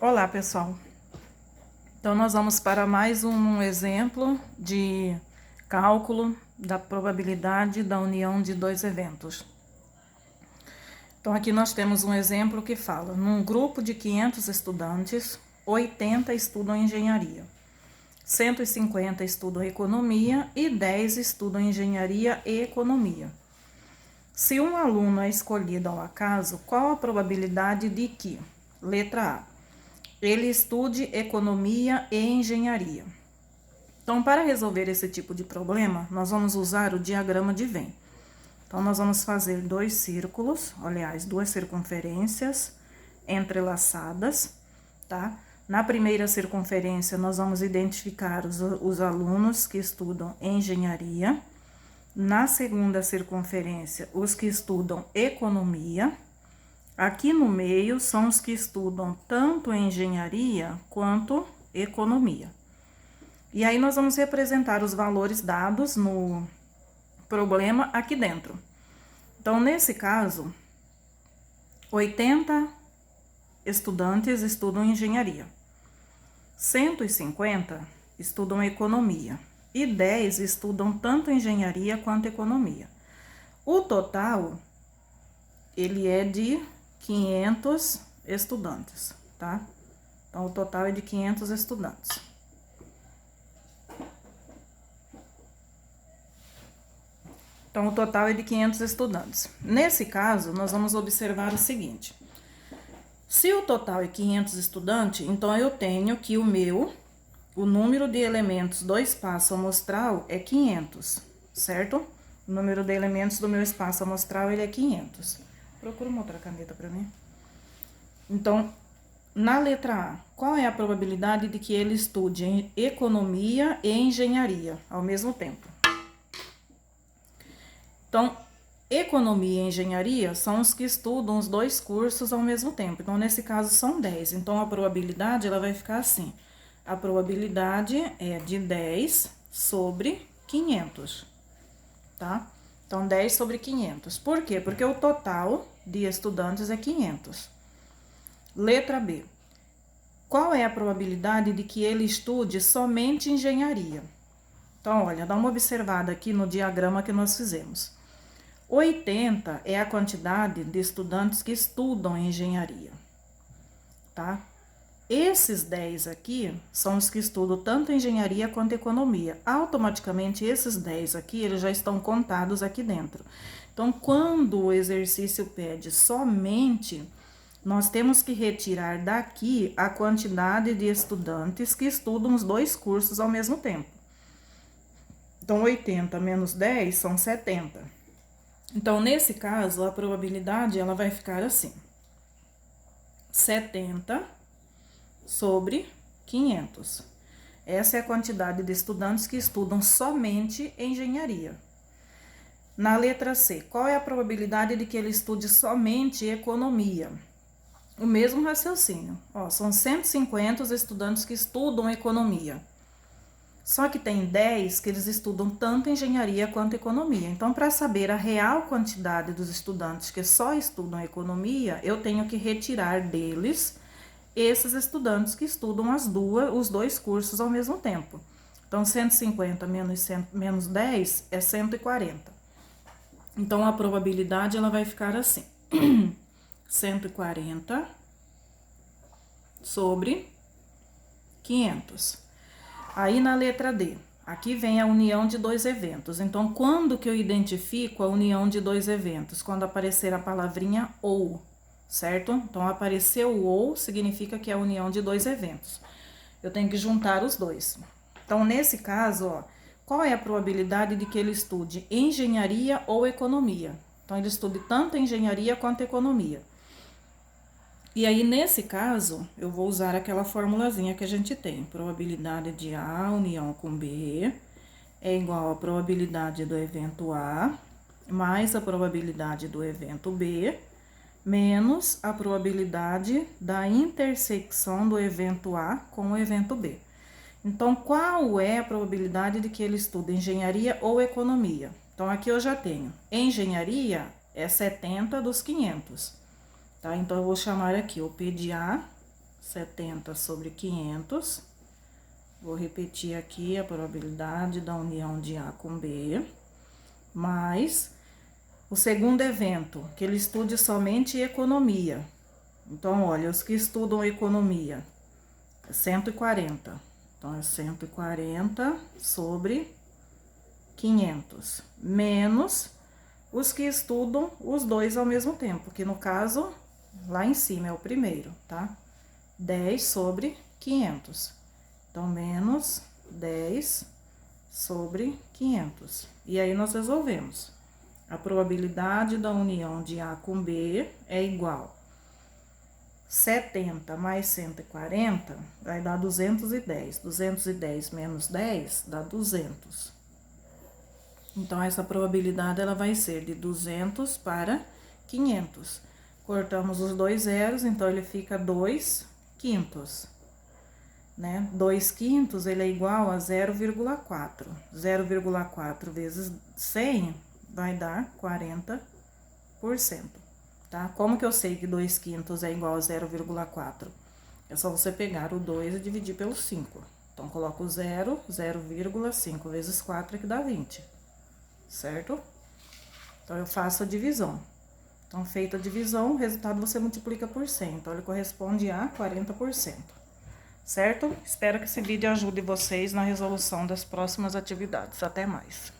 Olá, pessoal. Então, nós vamos para mais um exemplo de cálculo da probabilidade da união de dois eventos. Então, aqui nós temos um exemplo que fala: num grupo de 500 estudantes, 80 estudam engenharia, 150 estudam economia e 10 estudam engenharia e economia. Se um aluno é escolhido ao acaso, qual a probabilidade de que, letra A, ele estude economia e engenharia? Então, para resolver esse tipo de problema, nós vamos usar o diagrama de Venn. Então, nós vamos fazer dois círculos, aliás, duas circunferências entrelaçadas, tá? Na primeira circunferência, nós vamos identificar os alunos que estudam engenharia. Na segunda circunferência, os que estudam economia. Aqui no meio são os que estudam tanto engenharia quanto economia. E aí nós vamos representar os valores dados no problema aqui dentro. Então, nesse caso, 80 estudantes estudam engenharia, 150 estudam economia e 10 estudam tanto engenharia quanto economia. O total, ele é de 500 estudantes, tá? Então, o total é de 500 estudantes. Então, o total é de 500 estudantes. Nesse caso, nós vamos observar o seguinte: se o total é 500 estudantes, então eu tenho que o número de elementos do espaço amostral é 500, certo? O número de elementos do meu espaço amostral, ele é 500. Procura uma outra caneta para mim. Então, na letra A, qual é a probabilidade de que ele estude economia e engenharia ao mesmo tempo? Então, economia e engenharia são os que estudam os dois cursos ao mesmo tempo. Então, nesse caso, são 10. Então, a probabilidade ela vai ficar assim. A probabilidade é de 10 sobre 500, tá? Então, 10 sobre 500. Por quê? Porque o total de estudantes é 500. Letra B. Qual é a probabilidade de que ele estude somente engenharia? Então, olha, dá uma observada aqui no diagrama que nós fizemos. 80 é a quantidade de estudantes que estudam engenharia, tá? Esses 10 aqui são os que estudam tanto engenharia quanto economia. Automaticamente, esses 10 aqui, eles já estão contados aqui dentro. Então, quando o exercício pede somente, nós temos que retirar daqui a quantidade de estudantes que estudam os dois cursos ao mesmo tempo. Então, 80 menos 10 são 70. Então, nesse caso, a probabilidade ela vai ficar assim: 70 sobre 500. Essa é a quantidade de estudantes que estudam somente engenharia. Na letra C, qual é a probabilidade de que ele estude somente economia? O mesmo raciocínio. Ó, são 150 os estudantes que estudam economia. Só que tem 10 que eles estudam tanto engenharia quanto economia. Então, para saber a real quantidade dos estudantes que só estudam economia, eu tenho que retirar deles esses estudantes que estudam os dois cursos ao mesmo tempo. Então, 150 menos 10 é 140. Então, a probabilidade ela vai ficar assim: 140 sobre 500. Aí, na letra D, aqui vem a união de dois eventos. Então, quando que eu identifico a união de dois eventos? Quando aparecer a palavrinha ou, certo? Então, apareceu o ou, significa que é a união de dois eventos. Eu tenho que juntar os dois. Então, nesse caso, ó, qual é a probabilidade de que ele estude engenharia ou economia? Então, ele estude tanto engenharia quanto economia. E aí, nesse caso, eu vou usar aquela formulazinha que a gente tem. Probabilidade de A união com B é igual à probabilidade do evento A mais a probabilidade do evento B menos a probabilidade da intersecção do evento A com o evento B. Então, qual é a probabilidade de que ele estude engenharia ou economia? Então, aqui eu já tenho. Engenharia é 70 dos 500. Tá? Então, eu vou chamar aqui o P de A, 70 sobre 500. Vou repetir aqui a probabilidade da união de A com B, mais o segundo evento, que ele estude somente economia. Então, olha, os que estudam economia, é 140. Então, é 140 sobre 500, menos os que estudam os dois ao mesmo tempo, que no caso, lá em cima é o primeiro, tá? 10 sobre 500. Então, menos 10 sobre 500. E aí, nós resolvemos. A probabilidade da união de A com B é igual 70 mais 140 vai dar 210. 210 menos 10 dá 200. Então, essa probabilidade ela vai ser de 200 para 500. Cortamos os dois zeros, então ele fica 2 quintos. Né? 2 quintos ele é igual a 0,4. 0,4 vezes 100 vai dar 40%. Tá? Como que eu sei que 2 quintos é igual a 0,4? É só você pegar o 2 e dividir pelo 5. Então, coloco o 0, 0,5 vezes 4 é que dá 20. Certo? Então, eu faço a divisão. Então, feita a divisão, o resultado você multiplica por 100. Então, ele corresponde a 40%. Certo? Espero que esse vídeo ajude vocês na resolução das próximas atividades. Até mais!